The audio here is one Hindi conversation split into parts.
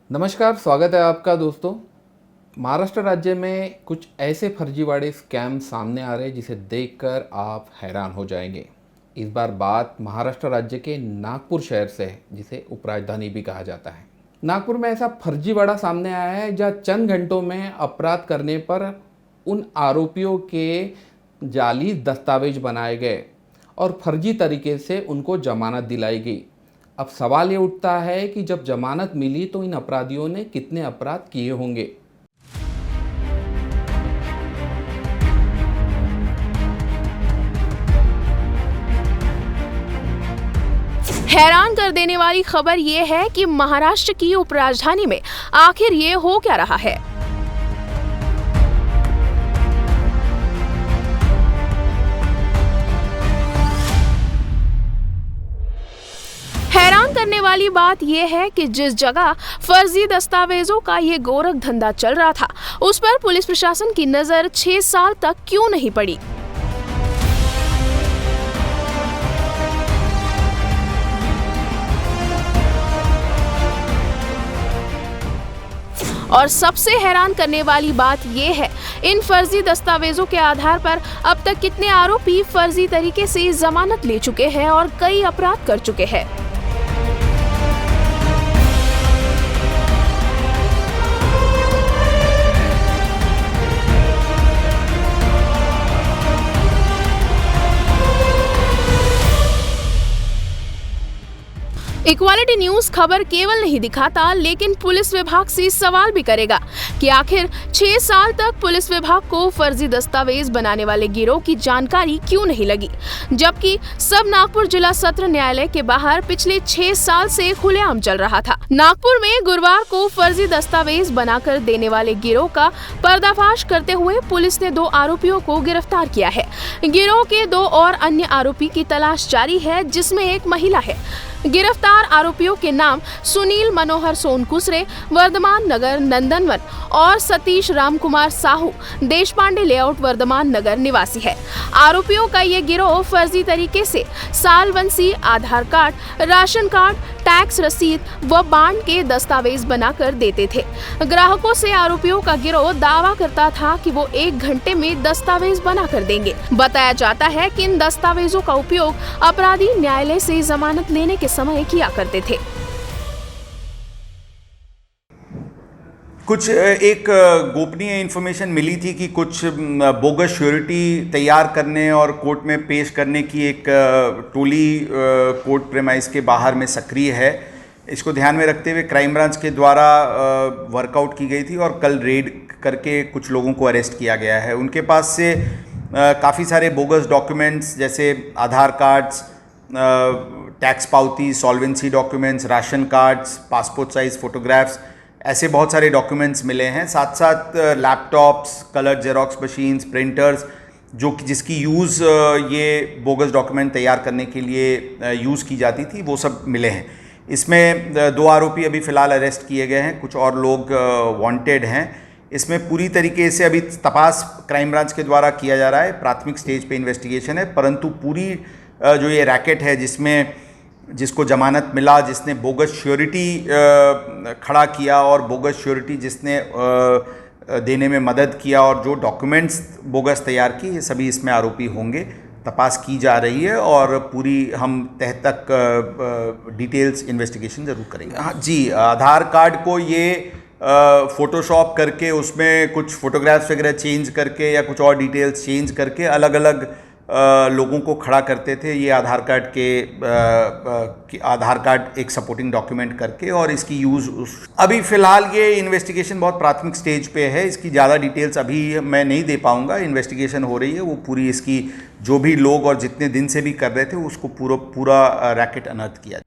नमस्कार, स्वागत है आपका दोस्तों। महाराष्ट्र राज्य में कुछ ऐसे फर्जीवाड़े स्कैम सामने आ रहे हैं जिसे देखकर आप हैरान हो जाएंगे। इस बार बात महाराष्ट्र राज्य के नागपुर शहर से है, जिसे उपराजधानी भी कहा जाता है। नागपुर में ऐसा फर्जीवाड़ा सामने आया है जहां चंद घंटों में अपराध करने पर उन आरोपियों के जाली दस्तावेज बनाए गए और फर्जी तरीके से उनको जमानत दिलाई गई। अब सवाल ये उठता है कि जब जमानत मिली तो इन अपराधियों ने कितने अपराध किए होंगे। हैरान कर देने वाली खबर ये है कि महाराष्ट्र की उपराजधानी में आखिर ये हो क्या रहा है। हैरान करने वाली बात यह है कि जिस जगह फर्जी दस्तावेजों का ये गोरख धंधा चल रहा था, उस पर पुलिस प्रशासन की नजर 6 साल तक क्यों नहीं पड़ी। और सबसे हैरान करने वाली बात यह है, इन फर्जी दस्तावेजों के आधार पर अब तक कितने आरोपी फर्जी तरीके से जमानत ले चुके हैं और कई अपराध कर चुके हैं। इक्वालिटी न्यूज खबर केवल नहीं दिखाता, लेकिन पुलिस विभाग से सवाल भी करेगा कि आखिर 6 साल तक पुलिस विभाग को फर्जी दस्तावेज बनाने वाले गिरोह की जानकारी क्यों नहीं लगी, जबकि सब नागपुर जिला सत्र न्यायालय के बाहर पिछले 6 साल से खुलेआम चल रहा था। नागपुर में गुरुवार को फर्जी दस्तावेज बनाकर देने वाले गिरोह का पर्दाफाश करते हुए पुलिस ने 2 आरोपियों को गिरफ्तार किया है। गिरोह के 2 और अन्य आरोपी की तलाश जारी है, जिसमें एक महिला है। गिरफ्तार आरोपियों के नाम सुनील मनोहर सोनकुसरे, वर्धमान नगर नंदनवन और सतीश रामकुमार साहू, देशपांडे लेआउट, वर्धमान नगर निवासी है। आरोपियों का ये गिरोह फर्जी तरीके से सालवंसी, आधार कार्ड, राशन कार्ड, टैक्स रसीद व बांड के दस्तावेज बनाकर देते थे। ग्राहकों से आरोपियों का गिरोह दावा करता था कि वो 1 घंटे में दस्तावेज बनाकर देंगे। बताया जाता है कि इन दस्तावेजों का उपयोग अपराधी न्यायालय से जमानत लेने के समय किया करते थे। कुछ एक गोपनीय इन्फॉर्मेशन मिली थी कि कुछ बोगस श्योरिटी तैयार करने और कोर्ट में पेश करने की एक टोली कोर्ट प्रेमाइस के बाहर में सक्रिय है। इसको ध्यान में रखते हुए क्राइम ब्रांच के द्वारा वर्कआउट की गई थी और कल रेड करके कुछ लोगों को अरेस्ट किया गया है। उनके पास से काफ़ी सारे बोगस डॉक्यूमेंट्स जैसे आधार कार्ड्स, टैक्स पावती, solvency documents, ration cards, passport size photographs, ऐसे बहुत सारे डॉक्यूमेंट्स मिले हैं। साथ साथ laptops, colour xerox machines, printers, जिसकी यूज़ ये बोगस डॉक्यूमेंट तैयार करने के लिए यूज़ की जाती थी, वो सब मिले हैं। इसमें 2 आरोपी अभी फ़िलहाल अरेस्ट किए गए हैं, कुछ और लोग वांटेड हैं। इसमें पूरी तरीके से अभी तपास क्राइम ब्रांच के द्वारा किया जा रहा है, प्राथमिक स्टेज पे इन्वेस्टिगेशन है, परंतु पूरी जो ये रैकेट है जिसको जमानत मिला, जिसने बोगस श्योरिटी खड़ा किया और बोगस श्योरिटी जिसने देने में मदद किया और जो डॉक्यूमेंट्स बोगस तैयार की, ये सभी इसमें आरोपी होंगे। तपास की जा रही है और पूरी हम तह तक डिटेल्स इन्वेस्टिगेशन ज़रूर करेंगे। हाँ जी, आधार कार्ड को ये फ़ोटोशॉप करके उसमें कुछ फ़ोटोग्राफ्स वगैरह चेंज करके या कुछ और डिटेल्स चेंज करके अलग अलग लोगों को खड़ा करते थे। ये आधार कार्ड एक सपोर्टिंग डॉक्यूमेंट करके, और इसकी यूज़ अभी फ़िलहाल ये इन्वेस्टिगेशन बहुत प्राथमिक स्टेज पे है। इसकी ज़्यादा डिटेल्स अभी मैं नहीं दे पाऊँगा। इन्वेस्टिगेशन हो रही है, वो पूरी इसकी जो भी लोग और जितने दिन से भी कर रहे थे उसको पूरा रैकेट अनर्थ किया।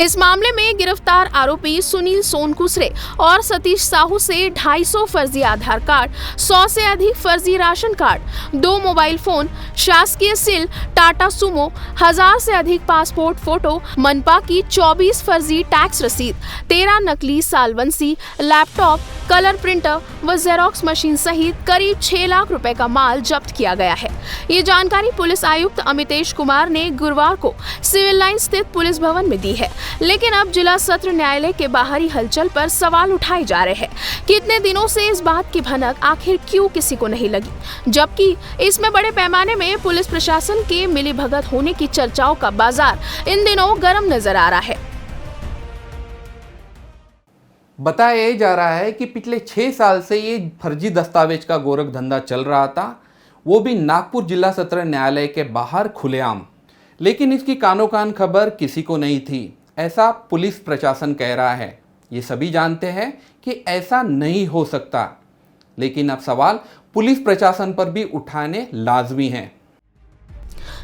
इस मामले में गिरफ्तार आरोपी सुनील सोनकुसरे और सतीश साहू से 250 फर्जी आधार कार्ड, 100 से अधिक फर्जी राशन कार्ड, 2 मोबाइल फोन, शासकीय सील, टाटा सुमो, 1000 से अधिक पासपोर्ट फोटो, मनपा की 24 फर्जी टैक्स रसीद, 13 नकली सालवंसी, लैपटॉप, कलर प्रिंटर व जेरोक्स मशीन सहित करीब 6 लाख रुपए का माल जब्त किया गया है। ये जानकारी पुलिस आयुक्त अमितेश कुमार ने गुरुवार को सिविल लाइन स्थित पुलिस भवन में दी है। लेकिन अब जिला सत्र न्यायालय के बाहरी हलचल पर सवाल उठाए जा रहे हैं कि इतने दिनों से इस बात की भनक आखिर क्यों किसी को नहीं लगी, जबकि इसमें बड़े पैमाने में पुलिस प्रशासन के मिलीभगत होने की चर्चाओं का बाजार इन दिनों गर्म नजर आ रहा है। बताया जा रहा है कि पिछले 6 साल से ये फर्जी दस्तावेज का गोरख धंधा चल रहा था, वो भी नागपुर जिला सत्र न्यायालय के बाहर खुलेआम। लेकिन इसकी कानो कान खबर किसी को नहीं थी, ऐसा पुलिस प्रशासन कह रहा है। ये सभी जानते हैं कि ऐसा नहीं हो सकता, लेकिन अब सवाल पुलिस प्रशासन पर भी उठाने लाजमी हैं।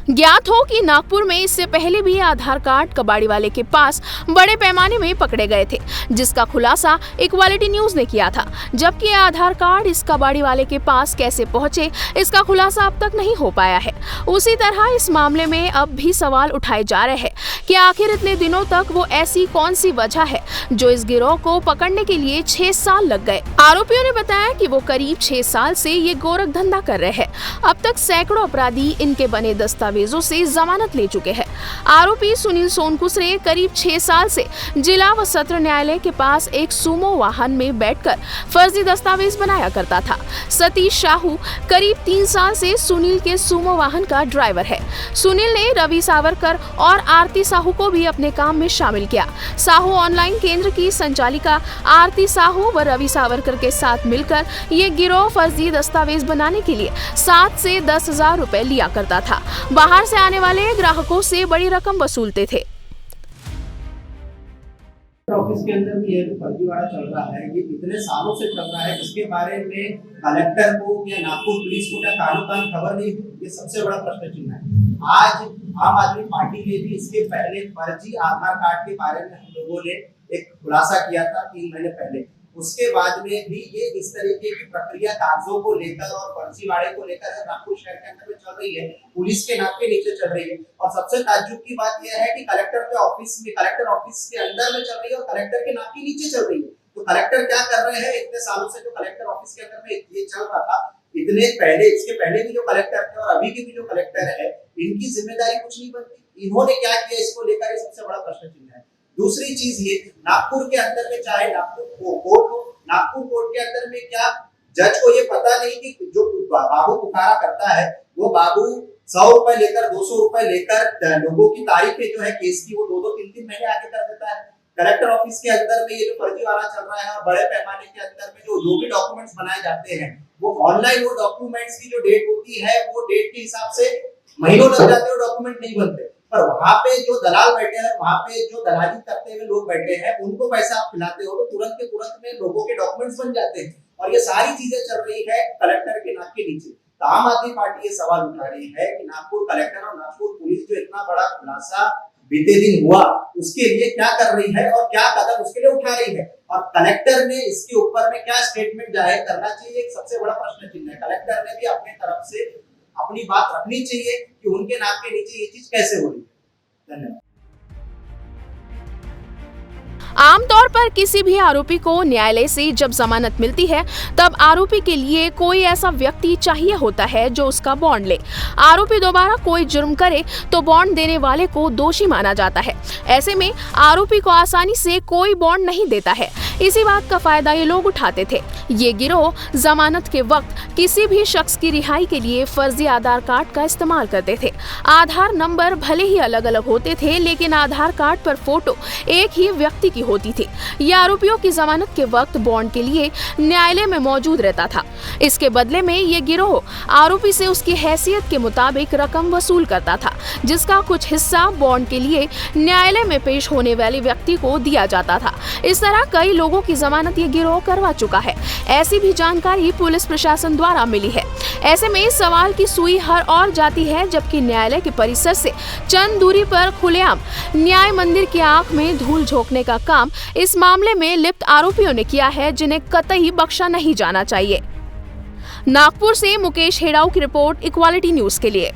ज्ञात हो कि नागपुर में इससे पहले भी आधार कार्ड कबाड़ी वाले के पास बड़े पैमाने में पकड़े गए थे, जिसका खुलासा इक्वालिटी न्यूज ने किया था। जबकि ये आधार कार्ड इस कबाड़ी वाले के पास कैसे पहुंचे, इसका खुलासा अब तक नहीं हो पाया है। उसी तरह इस मामले में अब भी सवाल उठाए जा रहे हैं कि आखिर इतने दिनों तक वो ऐसी कौन सी वजह है जो इस गिरोह को पकड़ने के लिए 6 साल लग गए। आरोपियों ने बताया कि वो करीब 6 साल से ये गोरख धंधा कर रहे हैं। अब तक सैकड़ों अपराधी इनके बने दस्तावेजों से जमानत ले चुके हैं। आरोपी सुनील सोनकुसरे करीब 6 साल से जिला व सत्र न्यायालय के पास एक सुमो वाहन में बैठकर फर्जी दस्तावेज बनाया करता था। सतीश साहू करीब 3 साल से सुनील के सुमो वाहन का ड्राइवर है। सुनील ने रवि सावरकर और आरती साहू को भी अपने काम में शामिल किया। साहू ऑनलाइन केंद्र की संचालिका आरती साहू व रवि सावरकर के साथ मिलकर ये गिरोह फर्जी दस्तावेज बनाने के लिए 7 से 10,000 रुपए लिया करता था। बाहर से आने वाले ग्राहकों से बड़ी रकम वसूलते थे। ऑफिस के अंदर भी ये फर्जीवाड़ा चल रहा है, ये कितने सालों से चल रहा है, इसके बारे में कलेक्टर को या नागपुर पुलिस को क्या कानो कान खबर नहीं, ये सबसे बड़ा प्रश्न चिन्ह है। आज आम आदमी पार्टी ने भी इसके पहले फर्जी आधार कार्ड के बारे में हम लोगों ने एक खुलासा किया था 3 महीने पहले। उसके बाद में भी ये इस तरीके की प्रक्रिया कागजों को लेकर और फर्जीवाड़े को लेकर नागपुर शहर के अंदर में चल रही है, पुलिस के नाक के नीचे चल रही है। और सबसे ताज्जुब की बात यह है कि कलेक्टर ऑफिस के अंदर में चल रही है और कलेक्टर के नाक के नीचे चल रही है। तो कलेक्टर क्या कर रहे हैं, इतने सालों से जो कलेक्टर ऑफिस के अंदर में ये चल रहा था, इसके पहले भी जो कलेक्टर थे और अभी के भी जो कलेक्टर है, इनकी जिम्मेदारी कुछ नहीं बनती। इन्होंने क्या किया इसको लेकर, ये सबसे बड़ा प्रश्न चिन्ह है। दूसरी चीज ये, नागपुर के अंदर में चाहे नागपुर कोर्ट के अंदर में क्या जज को ये पता नहीं कि जो बाबू पुकारा करता है वो बाबू 100 रुपए लेकर 200 रुपए लेकर लोगों की तारीखें जो है केस की वो 2-2, 3-3 महीने आगे कर देता है। कलेक्टर ऑफिस के अंदर में ये जो फर्जीवाड़ा चल रहा है और बड़े पैमाने के अंदर में जो भी डॉक्यूमेंट्स बनाए जाते हैं वो ऑनलाइन, वो डॉक्यूमेंट्स की जो डेट होती है वो डेट के हिसाब से महीनों लग जाते हैं, डॉक्यूमेंट नहीं बनते। पर वहां पे जो दलाल बैठे हैं, वहां पे जो दलाली करते हुए लोग बैठे हैं, उनको पैसा आप खिलाते हो तो तुरंत के तुरंत में लोगों के डॉक्यूमेंट्स बन जाते हैं। और ये सारी चीजें चल रही है कलेक्टर के नाक के नीचे। तो आम आदमी पार्टी ये सवाल उठा रही है कि नागपुर कलेक्टर और नागपुर पुलिस जो इतना बड़ा खुलासा बीते दिन हुआ, उसके लिए क्या कर रही है और क्या कदम उसके लिए उठा रही है, और कलेक्टर ने इसके ऊपर में क्या स्टेटमेंट जाहिर करना चाहिए, एक सबसे बड़ा प्रश्न चिन्ह है। कलेक्टर ने भी अपने तरफ से अपनी बात रखनी चाहिए कि उनके नाक के नीचे ये चीज कैसे हो रही है। धन्यवाद। आमतौर पर किसी भी आरोपी को न्यायालय से जब जमानत मिलती है तब आरोपी के लिए कोई ऐसा व्यक्ति चाहिए होता है जो उसका बॉन्ड ले। आरोपी दोबारा कोई जुर्म करे तो बॉन्ड देने वाले को दोषी माना जाता है। ऐसे में आरोपी को आसानी से कोई बॉन्ड नहीं देता है। इसी बात का फायदा ये लोग उठाते थे। ये गिरोह जमानत के वक्त किसी भी शख्स की रिहाई के लिए फर्जी आधार कार्ड का इस्तेमाल करते थे। आधार नंबर भले ही अलग अलग होते थे, लेकिन आधार कार्ड पर फोटो एक ही व्यक्ति की होती थी। ये आरोपियों की जमानत के वक्त बॉन्ड के लिए न्यायालय में मौजूद रहता था। इसके बदले में ये गिरोह आरोपी से उसकी हैसियत के मुताबिक रकम वसूल करता था, जिसका कुछ हिस्सा बॉन्ड के लिए न्यायालय में पेश होने वाले व्यक्ति को दिया जाता था। इस तरह कई लोगों की जमानत ये गिरोह करवा चुका है। ऐसी भी जानकारी पुलिस प्रशासन द्वारा मिली है। ऐसे में सवाल की सुई हर ओर जाती है, जबकि न्यायालय के परिसर से चंद दूरी पर खुलेआम न्याय मंदिर की आंख में धूल झोंकने का काम इस मामले में लिप्त आरोपियों ने किया है, जिन्हें कतई बख्शा नहीं जाना चाहिए। नागपुर से मुकेश हेड़ाऊ की रिपोर्ट, इक्वालिटी न्यूज के लिए।